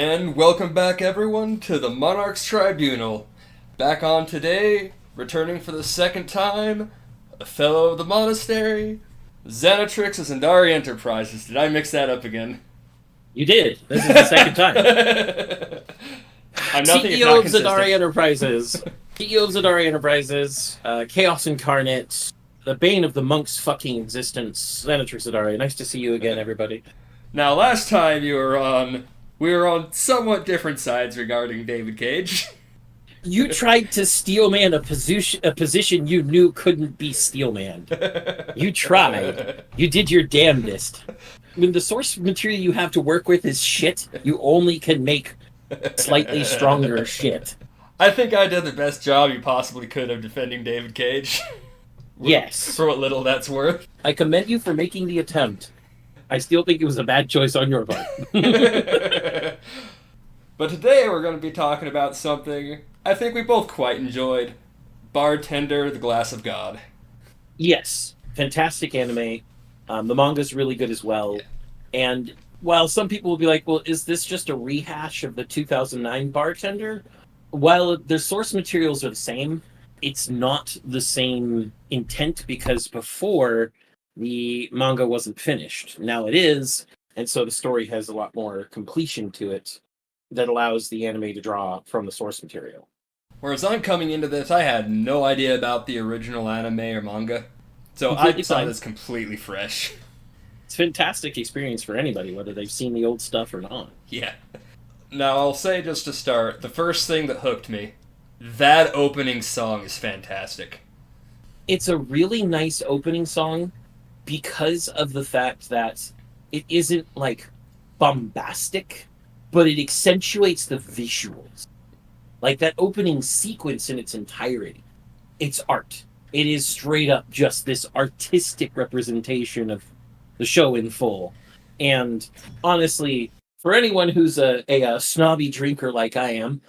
And welcome back, everyone, to the Monarchs Tribunal. Back on today, returning for the second time, a fellow of the monastery, Xanatrix of Zendari Enterprises. Did I mix that up again? You did. This is the second time. I'm nothing if CEO not of consistent. Zendari Enterprises. CEO of Zendari Enterprises. Chaos Incarnate. The bane of the monk's fucking existence. Xanatrix Zendari. Nice to see you again, everybody. Now, last time we were on somewhat different sides regarding David Cage. You tried to steelman a position you knew couldn't be steelmanned. You tried. You did your damnedest. When the source material you have to work with is shit, you only can make slightly stronger shit. I think I did the best job you possibly could of defending David Cage. Yes. For what little that's worth. I commend you for making the attempt. I still think it was a bad choice on your part. But today we're going to be talking about something I think we both quite enjoyed. Bartender, the Glass of God. Yes. Fantastic anime. The manga's really good as well. Yeah. And while some people will be like, well, is this just a rehash of the 2009 Bartender? While their source materials are the same, it's not the same intent because before the manga wasn't finished. Now it is, and so the story has a lot more completion to it that allows the anime to draw from the source material. Whereas I'm coming into this, I had no idea about the original anime or manga, so I saw this completely fresh. It's a fantastic experience for anybody, whether they've seen the old stuff or not. Yeah. Now, I'll say just to start, the first thing that hooked me, that opening song is fantastic. It's a really nice opening song because of the fact that it isn't, like, bombastic, but it accentuates the visuals. Like, that opening sequence in its entirety. It's art. It is straight up just this artistic representation of the show in full. And, honestly, for anyone who's a snobby drinker like I am,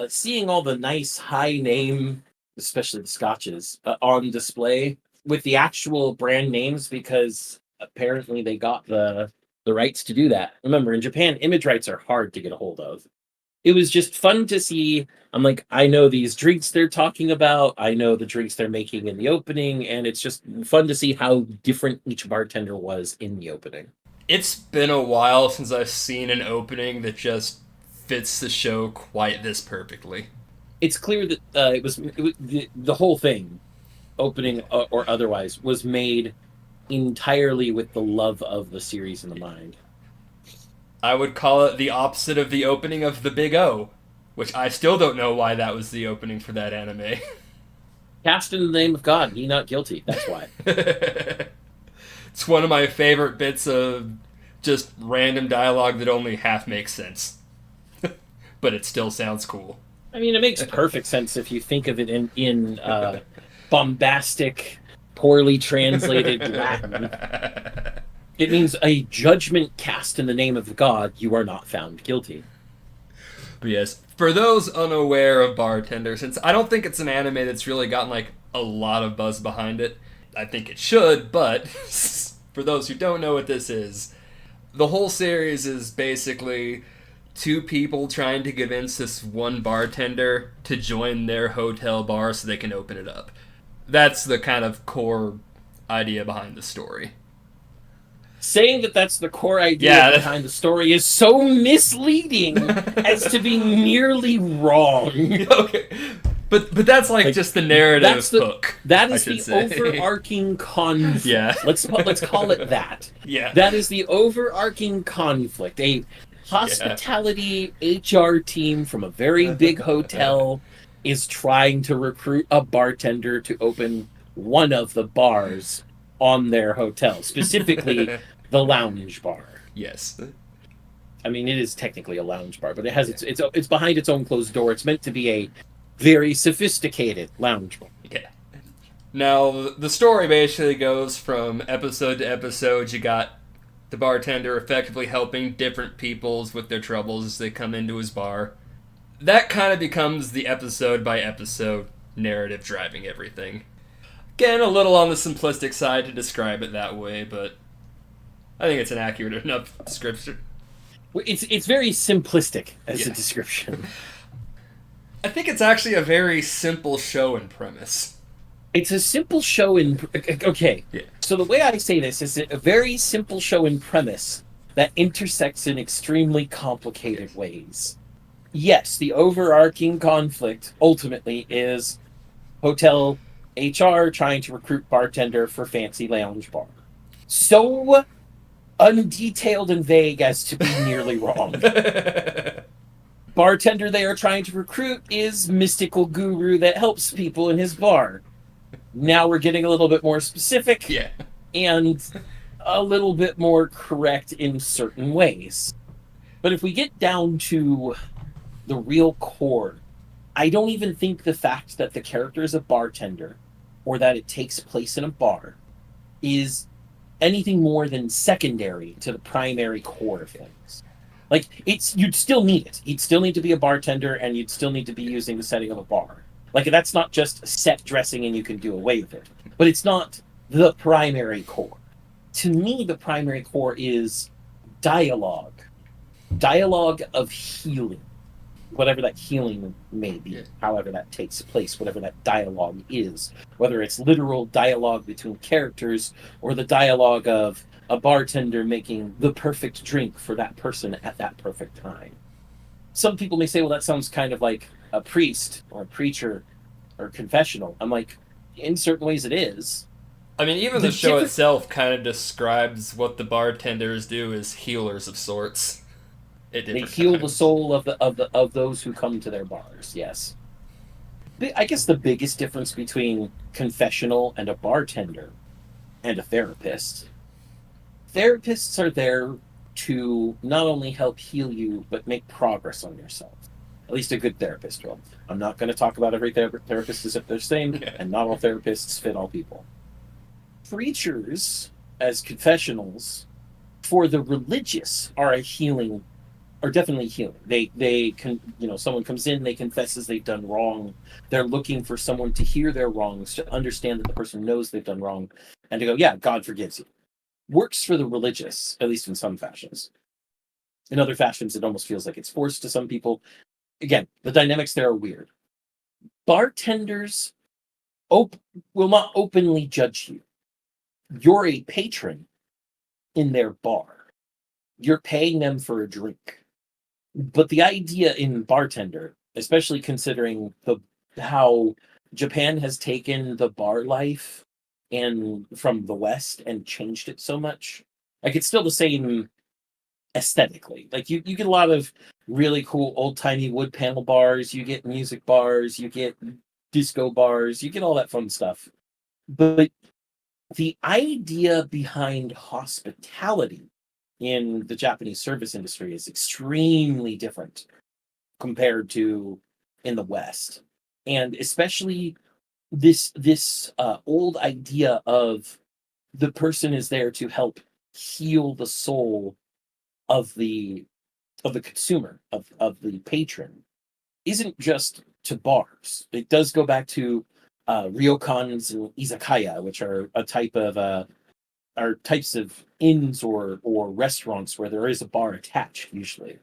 seeing all the nice high-name, especially the scotches, on display with the actual brand names, because apparently they got the rights to do that. Remember, in Japan, image rights are hard to get a hold of. It was just fun to see. I'm like, I know these drinks they're talking about. I know the drinks they're making in the opening, and it's just fun to see how different each bartender was in the opening. It's been a while since I've seen an opening that just fits the show quite this perfectly. It's clear that it was the whole thing, opening or otherwise, was made entirely with the love of the series in the mind. I would call it the opposite of the opening of The Big O, which I still don't know why that was the opening for that anime. Cast in the name of God, ye not guilty, that's why. It's one of my favorite bits of just random dialogue that only half makes sense. But it still sounds cool. I mean, it makes perfect sense if you think of it in bombastic, poorly translated Latin. It means a judgment cast in the name of God, you are not found guilty. But yes, for those unaware of Bartender, since I don't think it's an anime that's really gotten like a lot of buzz behind it, I think it should, but for those who don't know what this is, the whole series is basically two people trying to convince this one bartender to join their hotel bar so they can open it up. That's the kind of core idea behind the story. Saying that that's the core idea behind the story is so misleading as to be nearly wrong. Okay. But that's like just the narrative hook. That is the overarching conflict. Yeah. Let's call it that. Yeah. That is the overarching conflict. A hospitality HR team from a very big hotel is trying to recruit a bartender to open one of the bars on their hotel, specifically the lounge bar. Yes. I mean, it is technically a lounge bar, but it has it's behind its own closed door. It's meant to be a very sophisticated lounge bar. Yeah. Now, the story basically goes from episode to episode. You got the bartender effectively helping different peoples with their troubles as they come into his bar. That kind of becomes the episode by episode narrative driving everything. Again, a little on the simplistic side to describe it that way, but I think it's an accurate enough description. It's very simplistic as a Yeah. description. I think it's actually a very simple show and premise. It's a simple show in okay. Yeah. So the way I say this is a very simple show in premise that intersects in extremely complicated ways. Yes, the overarching conflict ultimately is hotel HR trying to recruit bartender for fancy lounge bar. So undetailed and vague as to be nearly wrong. Bartender they are trying to recruit is mystical guru that helps people in his bar. Now we're getting a little bit more specific Yeah. and a little bit more correct in certain ways. But if we get down to the real core, I don't even think the fact that the character is a bartender or that it takes place in a bar is anything more than secondary to the primary core of things. Like you'd still need it. You'd still need to be a bartender and you'd still need to be using the setting of a bar. Like that's not just set dressing and you can do away with it. But it's not the primary core. To me, the primary core is dialogue. Dialogue of healing. Whatever that healing may be, Yeah. however that takes place, whatever that dialogue is, whether it's literal dialogue between characters or the dialogue of a bartender making the perfect drink for that person at that perfect time. Some people may say, well, that sounds kind of like a priest or a preacher or confessional. I'm like, in certain ways it is. I mean, even the show itself kind of describes what the bartenders do as healers of sorts. They heal the soul of those who come to their bars. Yes, I guess the biggest difference between confessional and a bartender and a therapist. Therapists are there to not only help heal you but make progress on yourself. At least a good therapist will. I'm not going to talk about every therapist as if they're the same, and not all therapists fit all people. Preachers, as confessionals, for the religious, are a healing. Are definitely healing. They can, someone comes in, they confesses they've done wrong. They're looking for someone to hear their wrongs, to understand that the person knows they've done wrong, and to go, yeah, God forgives you. Works for the religious, at least in some fashions. In other fashions, it almost feels like it's forced to some people. Again, the dynamics there are weird. Bartenders will not openly judge you. You're a patron in their bar. You're paying them for a drink. But the idea in bartender, especially considering how Japan has taken the bar life and from the West and changed it so much, like it's still the same aesthetically. Like you get a lot of really cool old timey wood panel bars, you get music bars, you get disco bars, you get all that fun stuff. But the idea behind hospitality in the Japanese service industry is extremely different compared to in the West. And especially this old idea of the person is there to help heal the soul of the consumer, of the patron, isn't just to bars. It does go back to ryokans and izakaya, which are a type of are types of inns or restaurants where there is a bar attached usually.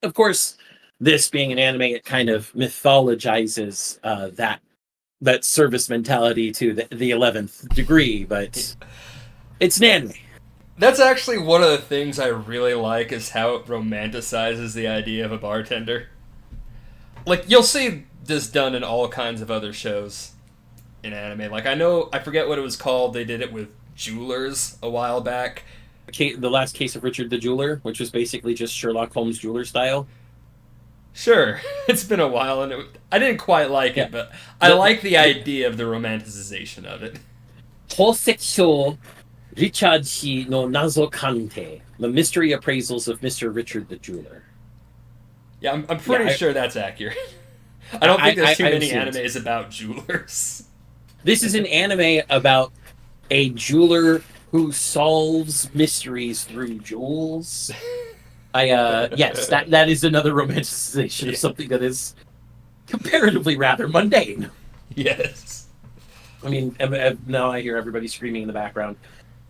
Of course, this being an anime, it kind of mythologizes that service mentality to the 11th degree, but it's an anime. That's actually one of the things I really like is how it romanticizes the idea of a bartender. Like, you'll see this done in all kinds of other shows in anime. Like, I forget what it was called. They did it with Jewelers a while back. The last case of Richard the Jeweler, which was basically just Sherlock Holmes jeweler style. Sure, it's been a while, and I didn't quite like it, but I like the idea of the romanticization of it. Hosexual Richard Shi no Nazo Kante, the mystery appraisals of Mr. Richard the Jeweler. Yeah, I'm pretty sure that's accurate. I don't think there's too many animes about jewelers. This is an anime about a jeweler who solves mysteries through jewels. Yes, that is another romanticization of something that is comparatively rather mundane. Yes. I mean, now I hear everybody screaming in the background.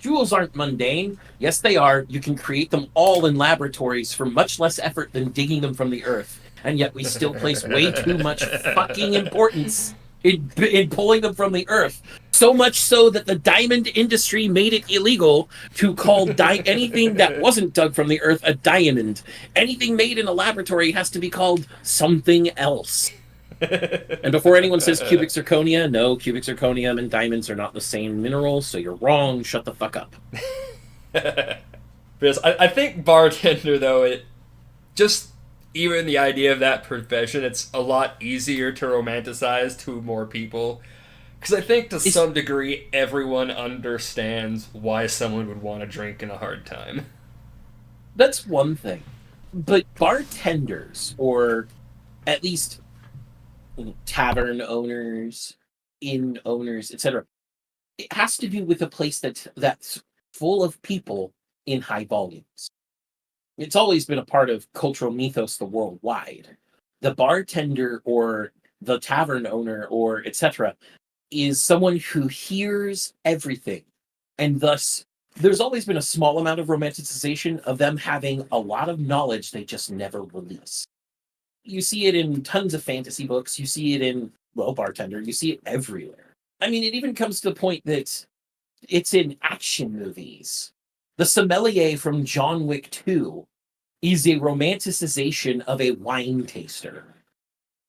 Jewels aren't mundane. Yes, they are. You can create them all in laboratories for much less effort than digging them from the earth. And yet we still place way too much fucking importance in pulling them from the earth. So much so that the diamond industry made it illegal to call anything that wasn't dug from the earth a diamond. Anything made in a laboratory has to be called something else. And before anyone says cubic zirconia, no, cubic zirconium and diamonds are not the same mineral, so you're wrong. Shut the fuck up. Because I think bartender, though, it just even the idea of that profession, it's a lot easier to romanticize to more people. Because I think to some degree, everyone understands why someone would want to drink in a hard time. That's one thing. But bartenders, or at least tavern owners, inn owners, etc., it has to do with a place that's full of people in high volumes. It's always been a part of cultural mythos the worldwide. The bartender or the tavern owner or etc. is someone who hears everything, and thus there's always been a small amount of romanticization of them having a lot of knowledge they just never release. You see it in tons of fantasy books. You see it in, well, Bartender. You see it everywhere. I mean, it even comes to the point that it's in action movies. The sommelier from John Wick 2 is a romanticization of a wine taster.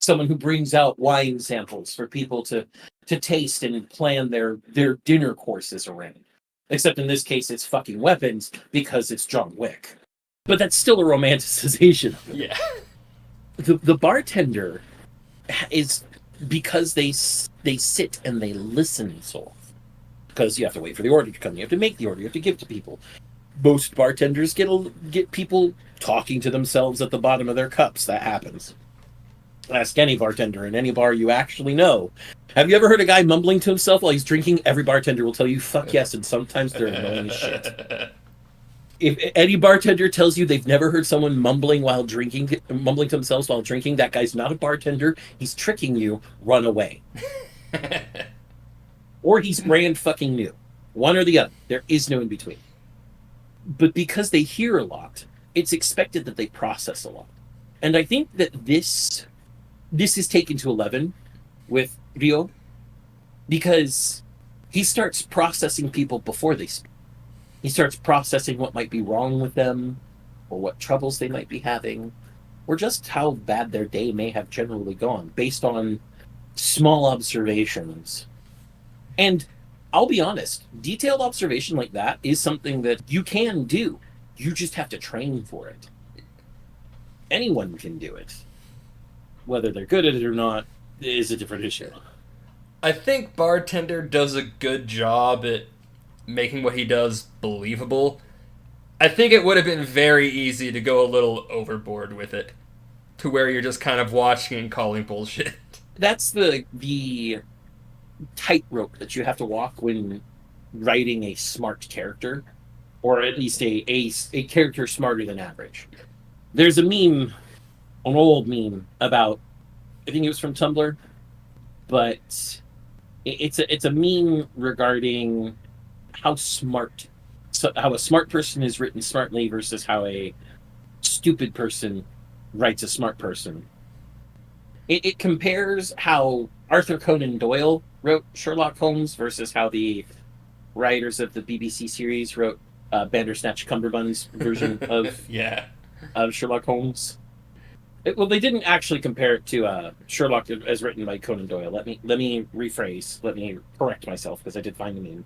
Someone who brings out wine samples for people to taste and plan their dinner courses around. Except in this case, it's fucking weapons because it's John Wick. But that's still a romanticization of it. Yeah. The bartender is, because they sit and they listen so often. Because you have to wait for the order to come, you have to make the order, you have to give to people. Most bartenders get people talking to themselves at the bottom of their cups. That happens. Ask any bartender in any bar you actually know. Have you ever heard a guy mumbling to himself while he's drinking? Every bartender will tell you, fuck yes, and sometimes they're annoying as shit. If any bartender tells you they've never heard someone mumbling to themselves while drinking, that guy's not a bartender. He's tricking you. Run away. Or he's brand fucking new. One or the other. There is no in between. But because they hear a lot, it's expected that they process a lot. And I think that this is taken to 11 with Rio, because he starts processing people before they speak. He starts processing what might be wrong with them, or what troubles they might be having, or just how bad their day may have generally gone, based on small observations. And I'll be honest, detailed observation like that is something that you can do. You just have to train for it. Anyone can do it. Whether they're good at it or not is a different issue. I think Bartender does a good job at making what he does believable. I think it would have been very easy to go a little overboard with it, to where you're just kind of watching and calling bullshit. That's the tightrope that you have to walk when writing a smart character, or at least a character smarter than average. There's a meme, an old meme about, I think it was from Tumblr, but it's a meme regarding how a smart person is written smartly versus how a stupid person writes a smart person. It compares how Arthur Conan Doyle wrote Sherlock Holmes versus how the writers of the BBC series wrote Bandersnatch Cumberbund's version of of Sherlock Holmes. Well, they didn't actually compare it to Sherlock as written by Conan Doyle. Let me rephrase. Let me correct myself, because I did find the meme.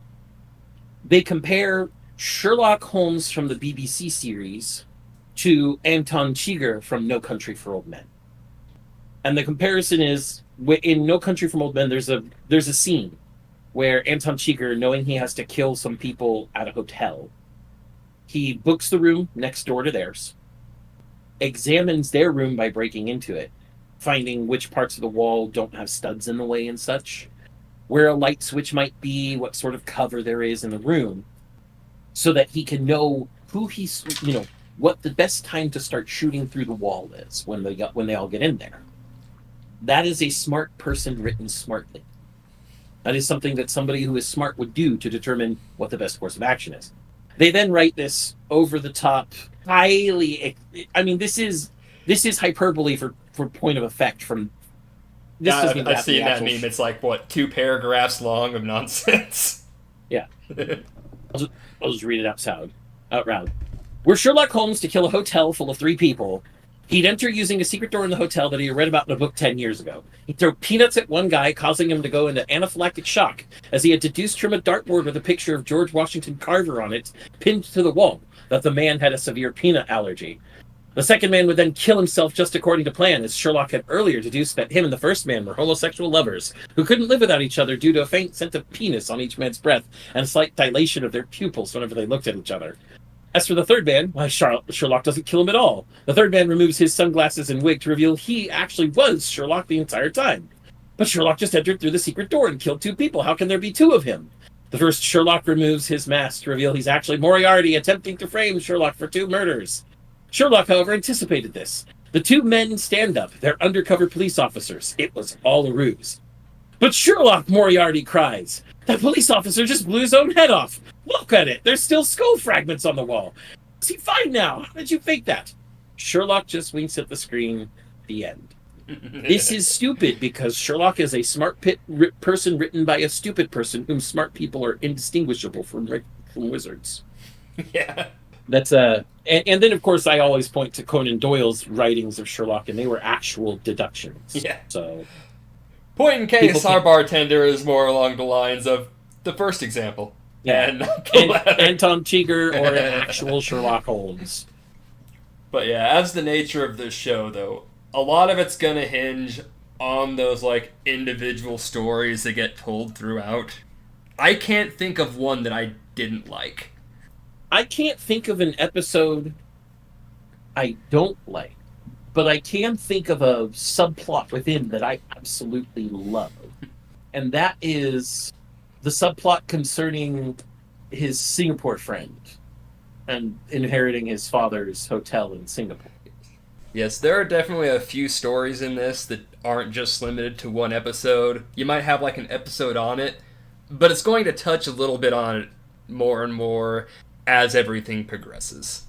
They compare Sherlock Holmes from the BBC series to Anton Chigurh from No Country for Old Men. And the comparison is, in No Country for Old Men, there's a scene where Anton Chigurh, knowing he has to kill some people at a hotel, he books the room next door to theirs, examines their room by breaking into it, finding which parts of the wall don't have studs in the way and such, where a light switch might be, what sort of cover there is in the room, so that he can know what the best time to start shooting through the wall is when they all get in there. That is a smart person written smartly. That is something that somebody who is smart would do to determine what the best course of action is. They then write this over the top, highly. I mean, this is hyperbole for point of effect. From this Yeah, doesn't even I've have the seen that actual. meme. It's like, what, 2 paragraphs long of nonsense? Yeah, I'll just read it out loud. Were Sherlock Holmes to kill a hotel full of 3 people, he'd enter using a secret door in the hotel that he read about in a book 10 years ago. He'd throw peanuts at one guy, causing him to go into anaphylactic shock, as he had deduced from a dartboard with a picture of George Washington Carver on it, pinned to the wall, that the man had a severe peanut allergy. The second man would then kill himself just according to plan, as Sherlock had earlier deduced that him and the first man were homosexual lovers, who couldn't live without each other due to a faint scent of penis on each man's breath, and a slight dilation of their pupils whenever they looked at each other. As for the third man, why, Sherlock doesn't kill him at all. The third man removes his sunglasses and wig to reveal he actually was Sherlock the entire time. But Sherlock just entered through the secret door and killed 2 people. How can there be 2 of him? The first Sherlock removes his mask to reveal he's actually Moriarty, attempting to frame Sherlock for 2 murders. Sherlock, however, anticipated this. The 2 men stand up. They're undercover police officers. It was all a ruse. But Sherlock, Moriarty cries. That police officer just blew his own head off. Look at it. There's still skull fragments on the wall. Is he fine now? How did you fake that? Sherlock just winks at the screen. The end. This is stupid because Sherlock is a smart person written by a stupid person whom smart people are indistinguishable from wizards. Yeah. That's and then of course I always point to Conan Doyle's writings of Sherlock, and they were actual deductions. Yeah. So point in case, our bartender is more along the lines of the first example. Yeah. And Anton Chigurh or an actual Sherlock Holmes. But yeah, as the nature of this show, though, a lot of it's gonna hinge on those like individual stories that get told throughout. I can't think of one that I didn't like. I can't think of an episode I don't like, but I can think of a subplot within that I absolutely love. And that is the subplot concerning his Singapore friend and inheriting his father's hotel in Singapore. Yes, there are definitely a few stories in this that aren't just limited to one episode. You might have like an episode on it, but it's going to touch a little bit on it more and more as everything progresses.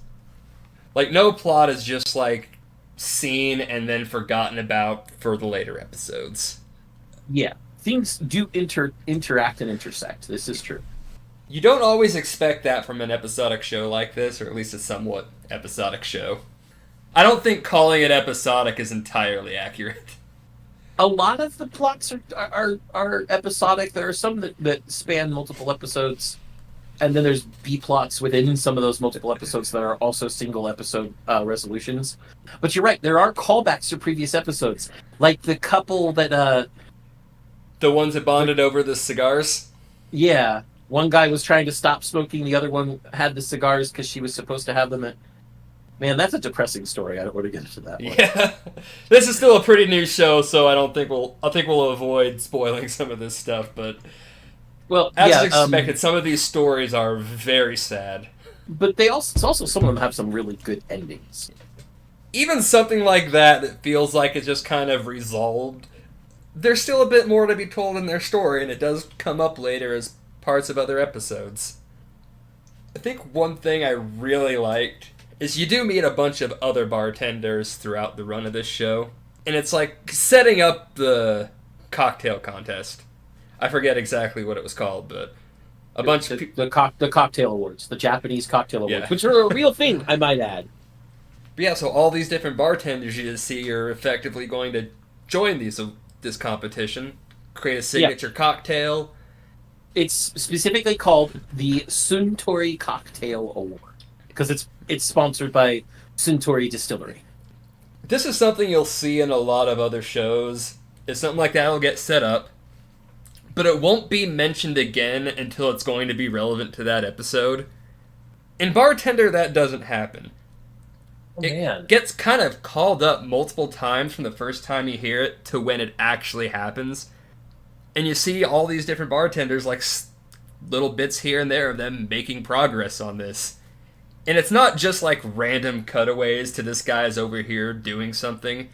Like, no plot is just like seen and then forgotten about for the later episodes. Yeah, things do interact and intersect. This is true. You don't always expect that from an episodic show like this, or at least a somewhat episodic show. I don't think calling it episodic is entirely accurate. A lot of the plots are episodic. There are some that span multiple episodes, and then there's B-plots within some of those multiple episodes that are also single episode resolutions. But you're right, there are callbacks to previous episodes. Like the couple that... the ones that bonded over the cigars? Yeah. One guy was trying to stop smoking, the other one had the cigars because she was supposed to have them at... Man, that's a depressing story. I don't want to get into that one. Yeah. This is still a pretty new show, so I think we'll avoid spoiling some of this stuff, but... Well, as expected, some of these stories are very sad. But also some of them have some really good endings. Even something like that feels like it's just kind of resolved. There's still a bit more to be told in their story, and it does come up later as parts of other episodes. I think one thing I really liked is you do meet a bunch of other bartenders throughout the run of this show, and it's like setting up the cocktail contest. I forget exactly what it was called, but a bunch of the cocktail awards, the Japanese cocktail awards, which are a real thing, I might add. But yeah, so all these different bartenders you just see are effectively going to join this competition, create a signature cocktail. It's specifically called the Suntory Cocktail Award because it's sponsored by Suntory Distillery. This is something you'll see in a lot of other shows. It's something like that will get set up, but it won't be mentioned again until it's going to be relevant to that episode. In Bartender, that doesn't happen. It gets kind of called up multiple times from the first time you hear it to when it actually happens. And you see all these different bartenders, like little bits here and there of them making progress on this. And it's not just like random cutaways to this guy's over here doing something.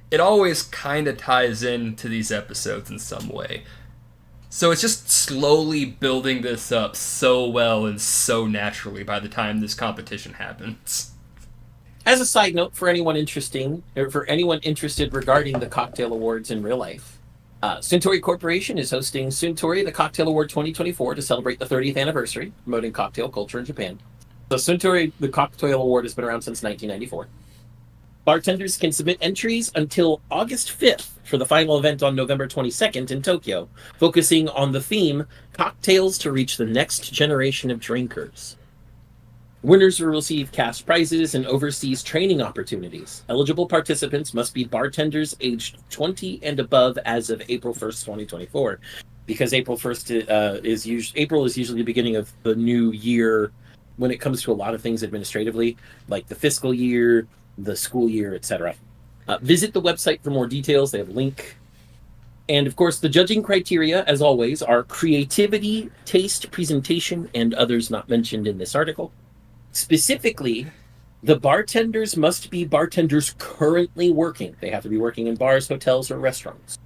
It always kind of ties in to these episodes in some way. So it's just slowly building this up so well and so naturally by the time this competition happens. As a side note, for anyone interesting, or for anyone interested regarding the cocktail awards in real life, Suntory Corporation is hosting Suntory the Cocktail Award 2024 to celebrate the 30th anniversary, promoting cocktail culture in Japan. So Suntory the Cocktail Award has been around since 1994. Bartenders can submit entries until August 5th for the final event on November 22nd in Tokyo, focusing on the theme Cocktails to Reach the Next Generation of Drinkers. Winners will receive cash prizes and overseas training opportunities. Eligible participants must be bartenders aged 20 and above as of April 1st, 2024, because April 1st April is usually the beginning of the new year when it comes to a lot of things administratively, like the fiscal year, the school year, etc. Visit the website for more details. They have a link. And of course, the judging criteria, as always, are creativity, taste, presentation, and others not mentioned in this article. Specifically, the bartenders must be bartenders currently working. They have to be working in bars, hotels, or restaurants.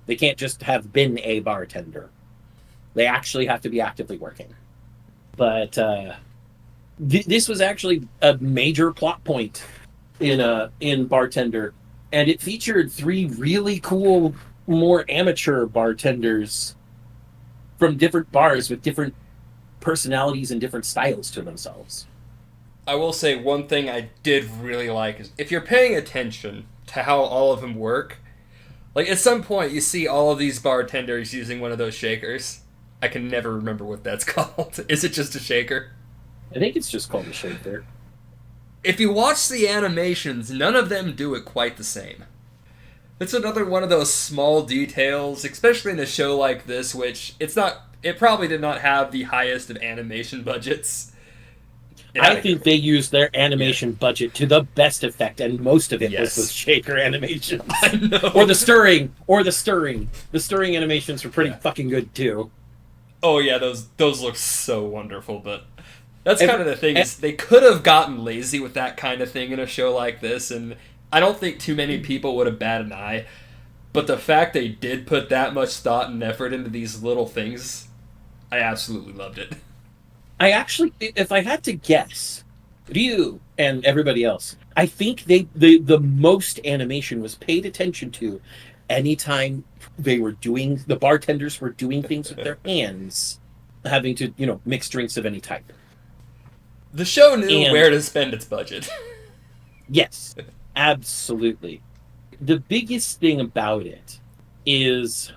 They can't just have been a bartender. They actually have to be actively working. But this was actually a major plot point in Bartender, and it featured 3 really cool, more amateur bartenders from different bars with different personalities and different styles to themselves. I will say one thing I did really like is if you're paying attention to how all of them work, like at some point you see all of these bartenders using one of those shakers. I can never remember what that's called. Is it just a shaker? I think it's just called a shaker. If you watch the animations, none of them do it quite the same. It's another one of those small details, especially in a show like this, which it probably did not have the highest of animation budgets. I think they used their animation budget to the best effect, and most of it was the shaker animations. I know. Or the stirring. The stirring animations were pretty fucking good too. Oh yeah, those look so wonderful, but that's kind of the thing, is they could have gotten lazy with that kind of thing in a show like this, and I don't think too many people would have batted an eye. But the fact they did put that much thought and effort into these little things, I absolutely loved it. I actually, if I had to guess, Ryu and everybody else, I think the most animation was paid attention to anytime the bartenders were doing things with their hands, having to, mix drinks of any type. The show knew where to spend its budget. Yes, absolutely. The biggest thing about it is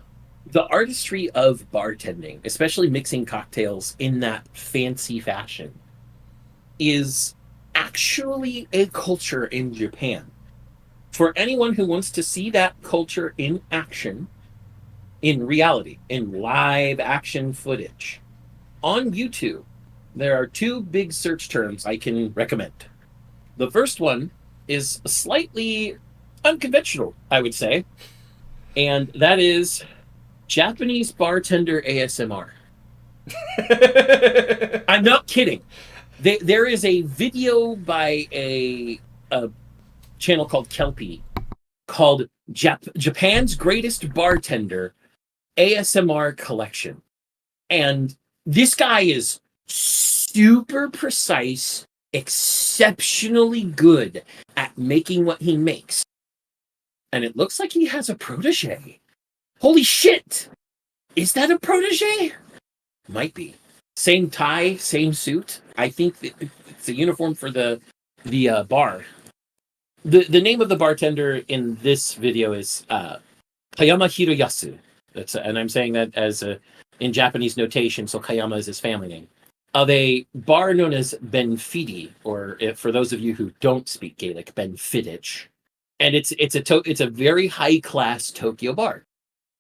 the artistry of bartending, especially mixing cocktails in that fancy fashion, is actually a culture in Japan. For anyone who wants to see that culture in action, in reality, in live action footage, on YouTube, there are 2 big search terms I can recommend. The first one is slightly unconventional, I would say, and that is Japanese bartender ASMR. I'm not kidding. There is a video by a channel called Kelpie called Japan's Greatest Bartender ASMR Collection. And this guy is super precise, exceptionally good at making what he makes. And it looks like he has a protege. Holy shit! Is that a protege? Might be. Same tie, same suit. I think it's a uniform for the bar. The name of the bartender in this video is Kayama Hiroyasu. And I'm saying that as in Japanese notation, so Kayama is his family name. Of a bar known as Benfidi, or for those of you who don't speak Gaelic, Benfiddich. And it's a very high class Tokyo bar.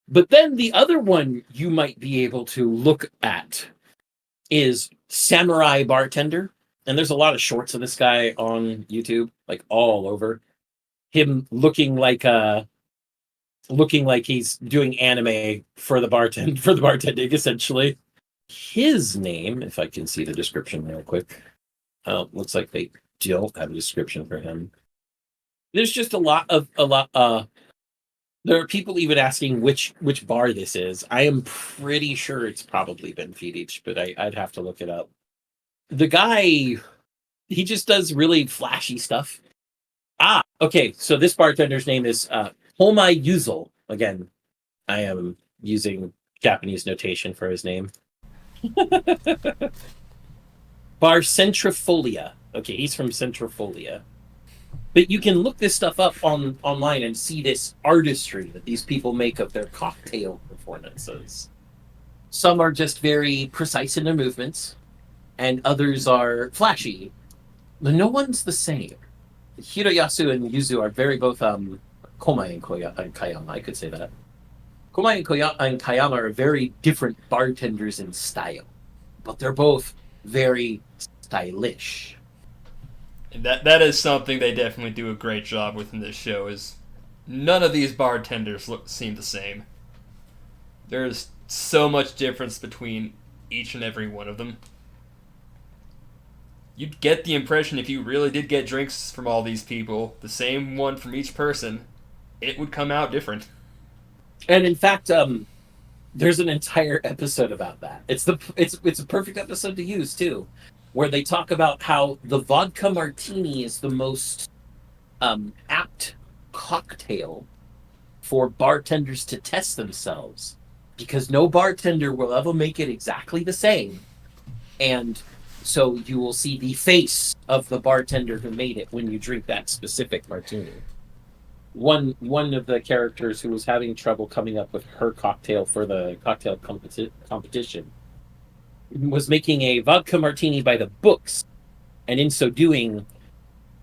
But then the other one you might be able to look at is Samurai Bartender. And there's a lot of shorts of this guy on YouTube, like all over. Him looking like he's doing anime for the bartending, essentially. His name, if I can see the description real quick. Looks like they don't have a description for him. There's just a lot There are people even asking which bar this is. I am pretty sure it's probably been Beach, but I'd have to look it up. The guy, he just does really flashy stuff. Ah, okay. So this bartender's name is Homai Yuzel. Again, I am using Japanese notation for his name. Bar Centrifolia. Okay, he's from Centrifolia. But you can look this stuff up online and see this artistry that these people make of their cocktail performances. Some are just very precise in their movements, and others are flashy. But no one's the same. Hiroyasu and Yuzu are very both Komai and Kayama. I could say that. Komai and Kayama are very different bartenders in style, but they're both very stylish. And that is something they definitely do a great job with in this show. Is none of these bartenders seem the same. There's so much difference between each and every one of them. You'd get the impression if you really did get drinks from all these people, the same one from each person, it would come out different. And in fact, there's an entire episode about that. It's a perfect episode to use too, where they talk about how the vodka martini is the most apt cocktail for bartenders to test themselves, because no bartender will ever make it exactly the same, and so you will see the face of the bartender who made it when you drink that specific martini. One of the characters who was having trouble coming up with her cocktail for the cocktail competition was making a vodka martini by the books, and in so doing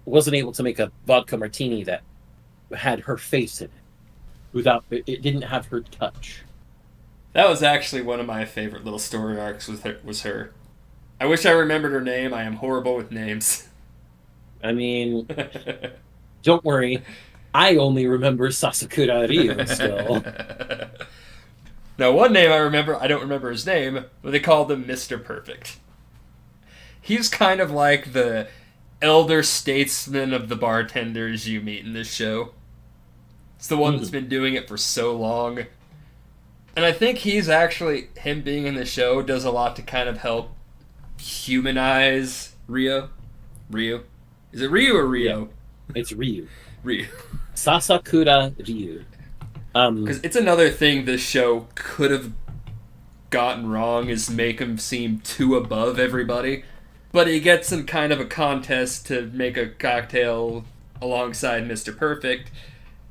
wasn't able to make a vodka martini that had her face in it. Without it didn't have her touch. That was actually one of my favorite little story arcs was her. I wish I remembered her name. I am horrible with names. I mean, don't worry. I only remember Sasakura Ryu still. Now, one name I remember, I don't remember his name, but they called him Mr. Perfect. He's kind of like the elder statesman of the bartenders you meet in this show. It's the one that's been doing it for so long. And I think him being in the show does a lot to kind of help humanize Ryo. Ryu? Is it Ryu or Rio? Yeah, it's Ryu. Ryu. Sasakura Ryu. Because it's another thing this show could have gotten wrong, is make him seem too above everybody. But he gets in kind of a contest to make a cocktail alongside Mr. Perfect,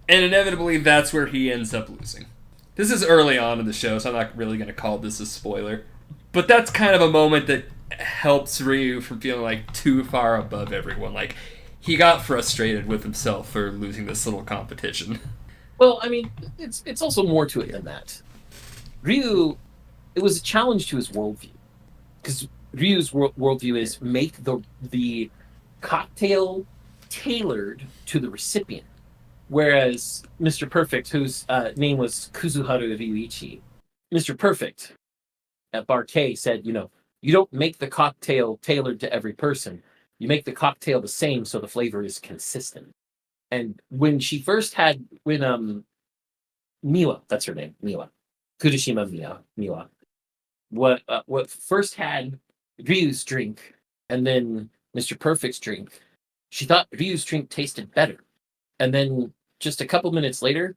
and inevitably that's where he ends up losing. This is early on in the show, so I'm not really going to call this a spoiler. But that's kind of a moment that helps Ryu from feeling like too far above everyone. Like, he got frustrated with himself for losing this little competition. Well, I mean, it's also more to it than that. Ryu, it was a challenge to his worldview, because Ryu's worldview is make the cocktail tailored to the recipient, whereas Mr. Perfect, whose name was Kuzuharu Ryuichi, Mr. Perfect at Bar K said, you don't make the cocktail tailored to every person. You make the cocktail the same so the flavor is consistent. And when Miwa, that's her name, Miwa, Kurishima Miwa, what first had Ryu's drink and then Mr. Perfect's drink, she thought Ryu's drink tasted better. And then just a couple minutes later,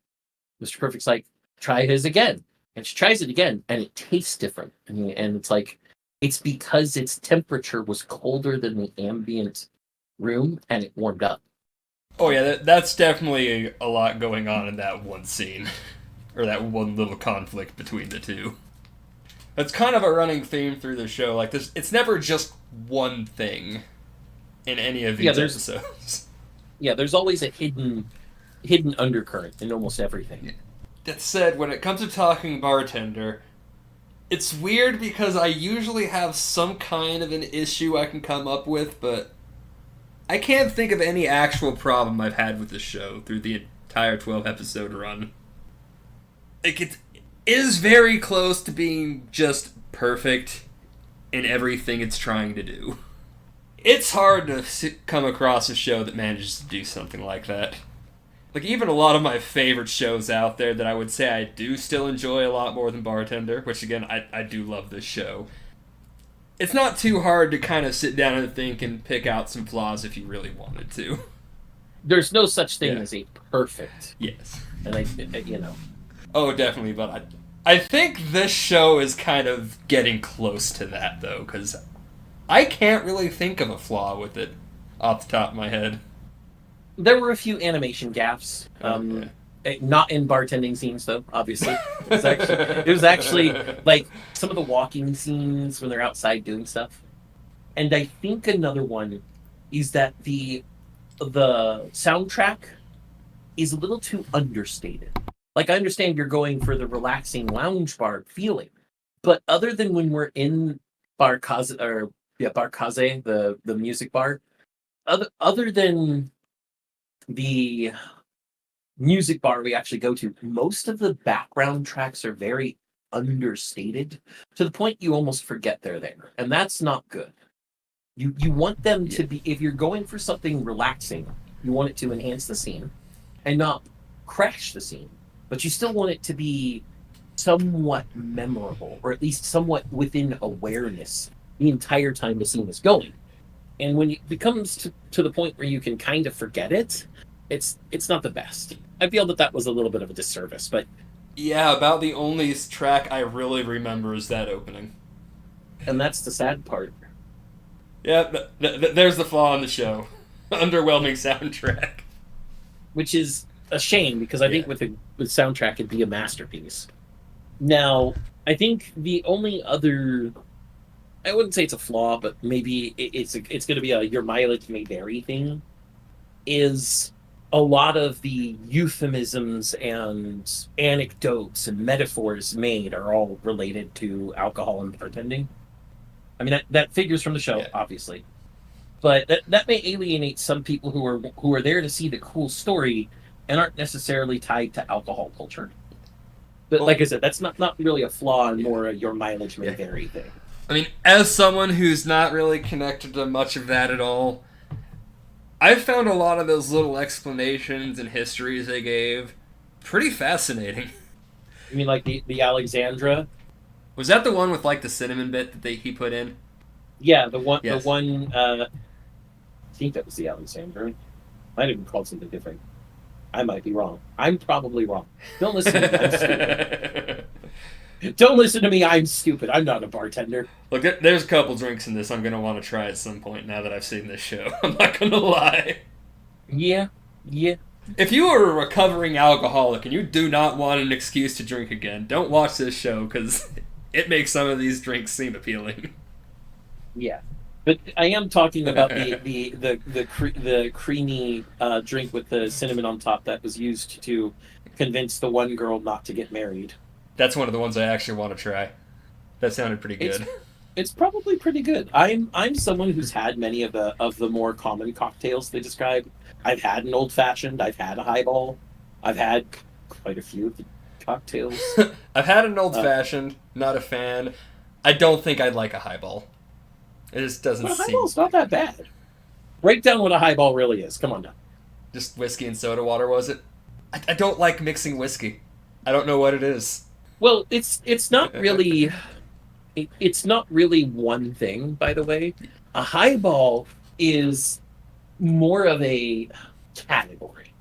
Mr. Perfect's like, try his again. And she tries it again, and it tastes different. And it's like, it's because its temperature was colder than the ambient room, and it warmed up. Oh yeah, that's definitely a lot going on in that one scene. Or that one little conflict between the two. That's kind of a running theme through the show. Like, it's never just one thing in any of these episodes. Yeah, there's always a hidden undercurrent in almost everything. Yeah. That said, when it comes to talking bartender, it's weird because I usually have some kind of an issue I can come up with, but I can't think of any actual problem I've had with this show through the entire 12-episode run. Like, it is very close to being just perfect in everything it's trying to do. It's hard to come across a show that manages to do something like that. Like, even a lot of my favorite shows out there that I would say I do still enjoy a lot more than Bartender, which again, I do love this show. It's not too hard to kind of sit down and think and pick out some flaws if you really wanted to. There's no such thing Yeah. as a perfect, Yes. and you know, Oh, definitely, but I think this show is kind of getting close to that, though, because I can't really think of a flaw with it off the top of my head. there were a few animation gaffes. Okay. Not in bartending scenes, though. Obviously, it was actually like some of the walking scenes when they're outside doing stuff. And I think another one is that the soundtrack is a little too understated. Like, I understand you're going for the relaxing lounge bar feeling, but other than when we're in Barkaze, the music bar, other than the music bar we actually go to, most of the background tracks are very understated to the point you almost forget they're there, and that's not good. You want them to be, if you're going for something relaxing, you want it to enhance the scene and not crash the scene, but you still want it to be somewhat memorable, or at least somewhat within awareness the entire time the scene is going. And when it becomes to the point where you can kind of forget it, it's not the best. I feel that was a little bit of a disservice, but Yeah, about the only track I really remember is that opening. and that's the sad part. Yeah, there's the flaw in the show. Underwhelming soundtrack. Which is a shame because I think Yeah. with soundtrack it'd be a masterpiece. Now, I think the only other, I wouldn't say it's a flaw, but maybe it's going to be a your mileage may vary thing, is a lot of the euphemisms and anecdotes and metaphors made are all related to alcohol and bartending. I mean that figures from the show, Yeah. obviously, but that may alienate some people who are there to see the cool story and aren't necessarily tied to alcohol culture. But Well, like I said, that's not really a flaw and Yeah. more a your mileage may Yeah. vary thing. I mean, as someone who's not really connected to much of that at all, I've found a lot of those little explanations and histories they gave pretty fascinating. I mean, like the Alexandra, Was that the one with like the cinnamon bit that he put in? yeah, the one Yes. the one. I think that was the Alexandra. Might have been called something different. I might be wrong. I'm probably wrong. Don't listen to me. I'm stupid. Don't listen to me. I'm stupid. I'm not a bartender. Look, there's a couple drinks in this I'm going to want to try at some point now that I've seen this show. I'm not going to lie. Yeah, yeah. If you are a recovering alcoholic and you do not want an excuse to drink again, don't watch this show because it makes some of these drinks seem appealing. Yeah, but I am talking about the creamy drink with the cinnamon on top that was used to convince the one girl not to get married. That's one of the ones I actually want to try. That sounded pretty good. It's probably pretty good. I'm someone who's had many of the more common cocktails they describe. I've had an old fashioned. I've had a highball. I've had quite a few of the cocktails. I've had an old fashioned, not a fan. I don't think I'd like a highball. It just doesn't But a seem. highball's not that bad. Break down what a highball really is. Come on now. Just whiskey and soda water, was it? I don't like mixing whiskey. I don't know what it is. Well, it's not really it's not really one thing, by the way. A highball is more of a category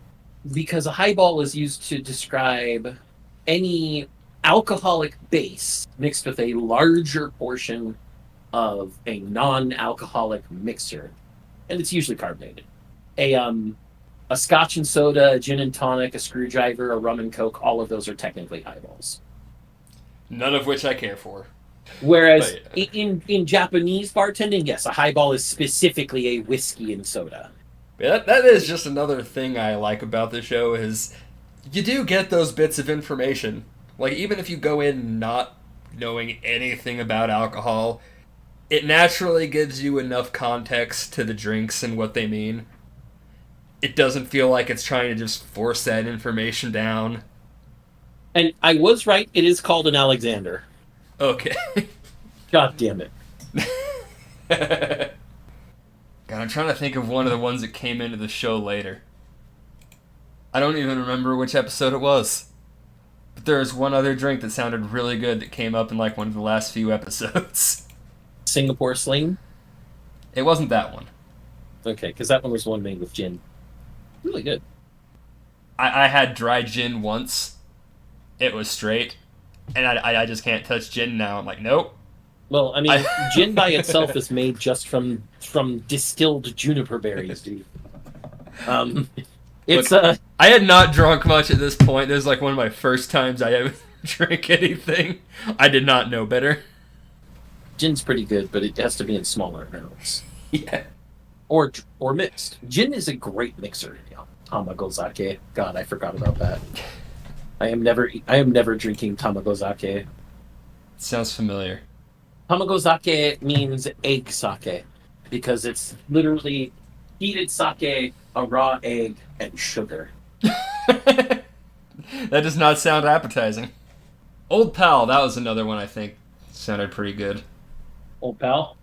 because a highball is used to describe any alcoholic base mixed with a larger portion of a non-alcoholic mixture, and it's usually carbonated. A scotch and soda, a gin and tonic, a screwdriver, a rum and coke, all of those are technically highballs. None of which I care for. Whereas But, yeah. in Japanese bartending, yes, a highball is specifically a whiskey and soda. Yeah, that is just another thing I like about the show is you do get those bits of information. Like, even if you go in not knowing anything about alcohol, it naturally gives you enough context to the drinks and what they mean. It doesn't feel like it's trying to just force that information down. And I was right, it is called an Alexander. Okay. God damn it. God, I'm trying to think of one of the ones that came into the show later. I don't even remember which episode it was. But there was one other drink that sounded really good that came up in like one of the last few episodes. Singapore Sling. It wasn't that one. Okay, because that one was one made with gin. Really good. I had dry gin once. It was straight. And I just can't touch gin now. I'm like, nope. Well, I mean, gin by itself is made just from distilled juniper berries, dude. It's Look, I had not drunk much at this point. This is like one of my first times I ever drank anything. I did not know better. Gin's pretty good, but it has to be in smaller amounts. Yeah. Or mixed. Gin is a great mixer. Tamagozake. God, I forgot about that. I am never drinking Tamagozake. Sounds familiar. Tamagozake means egg sake because it's literally heated sake, a raw egg, and sugar. That does not sound appetizing. Old Pal, that was another one I think sounded pretty good. Old Pal?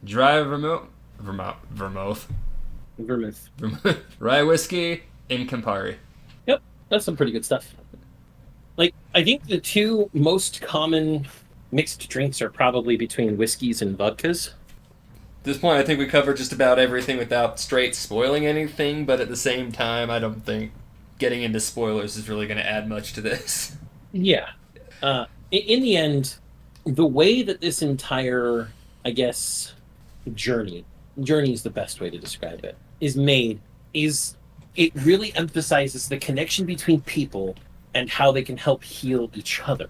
Dry vermouth. Vermouth. Rye whiskey in Campari. Yep, that's some pretty good stuff. Like, I think the two most common mixed drinks are probably between whiskeys and vodkas. At this point, I think we covered just about everything without straight spoiling anything, but at the same time, I don't think getting into spoilers is really going to add much to this. Yeah. In the end, the way that this entire, I guess, journey is the best way to describe it, is made, is it really emphasizes the connection between people and how they can help heal each other.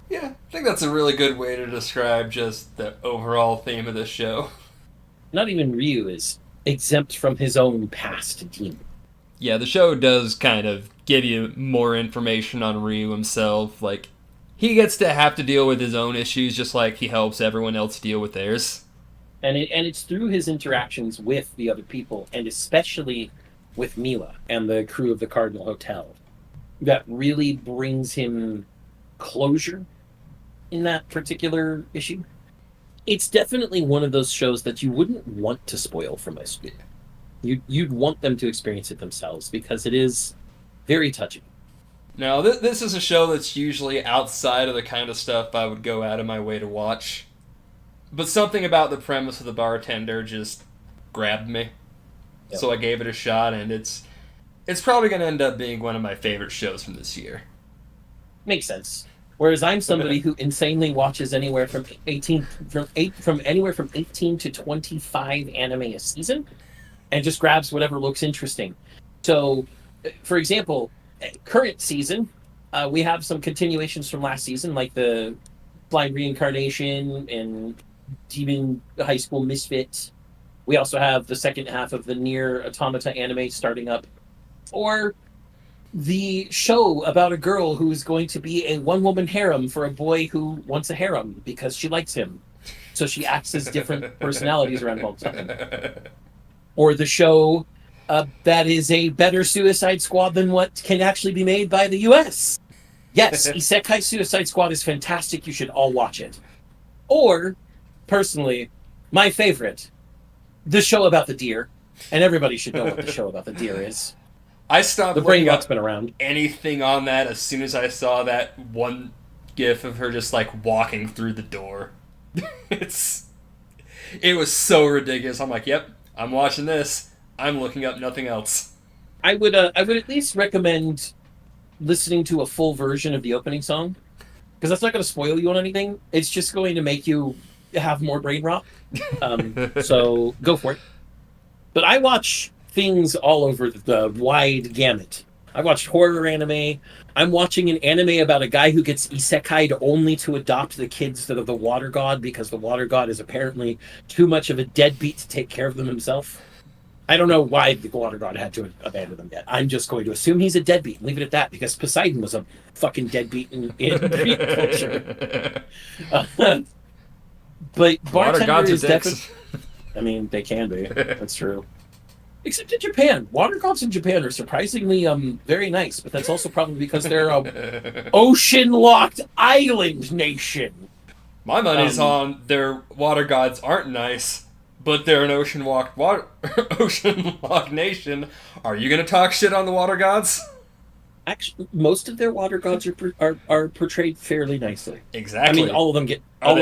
Yeah, I think that's a really good way to describe just the overall theme of this show. Not even Ryu is exempt from his own past demon. Yeah, the show does kind of give you more information on Ryu himself. Like, he gets to have to deal with his own issues just like he helps everyone else deal with theirs. And it's through his interactions with the other people, and especially with Mila and the crew of the Cardinal Hotel, that really brings him closure in that particular issue. It's definitely one of those shows that you wouldn't want to spoil for most people. You'd want them to experience it themselves because it is very touching. Now, this is a show that's usually outside of the kind of stuff I would go out of my way to watch. But something about the premise of The Bartender just grabbed me. Yep. So I gave it a shot, and it's probably going to end up being one of my favorite shows from this year. Makes sense. Whereas I'm somebody who insanely watches anywhere from 18 to 25 anime a season, and just grabs whatever looks interesting. So, for example, current season, we have some continuations from last season, like the Blind Reincarnation and Demon High School Misfit. We also have the second half of the Nier Automata anime starting up. Or the show about a girl who is going to be a one-woman harem for a boy who wants a harem because she likes him. So she acts as different personalities around all the time. Or the show that is a better Suicide Squad than what can actually be made by the U.S. Yes, Isekai Suicide Squad is fantastic. You should all watch it. Or, personally, my favorite, the show about the deer. And everybody should know what the show about the deer is. I stopped the brain rot's been around. Anything on that as soon as I saw that one gif of her just like walking through the door. It was so ridiculous. I'm like, yep, I'm watching this. I'm looking up nothing else. I would at least recommend listening to a full version of the opening song, because that's not going to spoil you on anything. It's just going to make you have more brain rot. So go for it. But I watch things all over the wide gamut. I watched horror anime. I'm watching an anime about a guy who gets isekai'd only to adopt the kids that are the water god because the water god is apparently too much of a deadbeat to take care of them himself. I don't know why the water god had to abandon them yet. I'm just going to assume he's a deadbeat and leave it at that, because Poseidon was a fucking deadbeat in Greek culture. But Bartender is definitely... I mean, they can be. That's true. Except in Japan. Water gods in Japan are surprisingly very nice, but that's also probably because they're a ocean-locked island nation. My money's on their water gods aren't nice, but they're an ocean-locked nation. Are you going to talk shit on the water gods? Actually, most of their water gods are portrayed fairly nicely. I mean, Exactly. Are all of them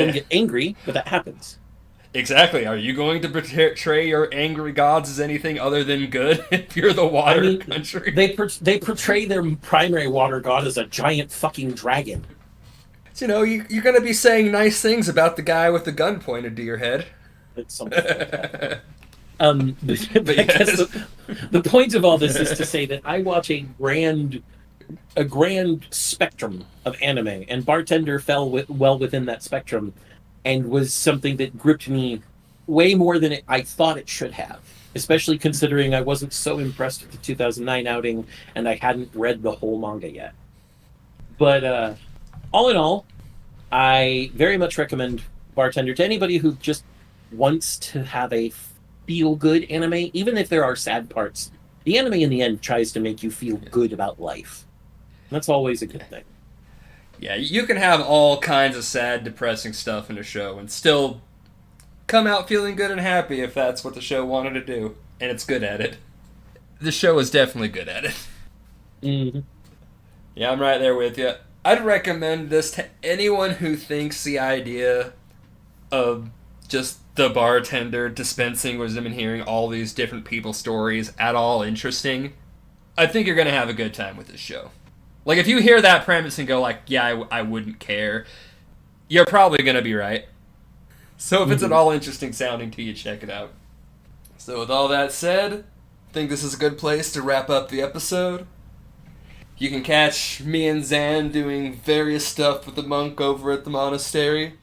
they? get angry, but that happens. Exactly. Are you going to portray your angry gods as anything other than good if you're the I water mean, country? they portray their primary water god as a giant fucking dragon. You're going to be saying nice things about the guy with the gun pointed to your head. It's something like that. But But I guess yes. the point of all this is to say that I watch a grand spectrum of anime, and Bartender fell well within that spectrum, and was something that gripped me way more than I thought it should have. Especially considering I wasn't so impressed with the 2009 outing, and I hadn't read the whole manga yet. But all in all, I very much recommend Bartender to anybody who just wants to have a feel good anime, even if there are sad parts. The anime in the end tries to make you feel good about life. That's always a good thing. Yeah, you can have all kinds of sad, depressing stuff in a show and still come out feeling good and happy if that's what the show wanted to do. And it's good at it. The show is definitely good at it. Mm-hmm. Yeah, I'm right there with you. I'd recommend this to anyone who thinks the idea of just the bartender dispensing wisdom and hearing all these different people's stories at all interesting. I think you're going to have a good time with this show. Like, if you hear that premise and go, like, yeah, I wouldn't care, you're probably going to be right. So if it's at Mm-hmm. all interesting sounding to you, check it out. So with all that said, I think this is a good place to wrap up the episode. You can catch me and Zan doing various stuff with the monk over at the monastery.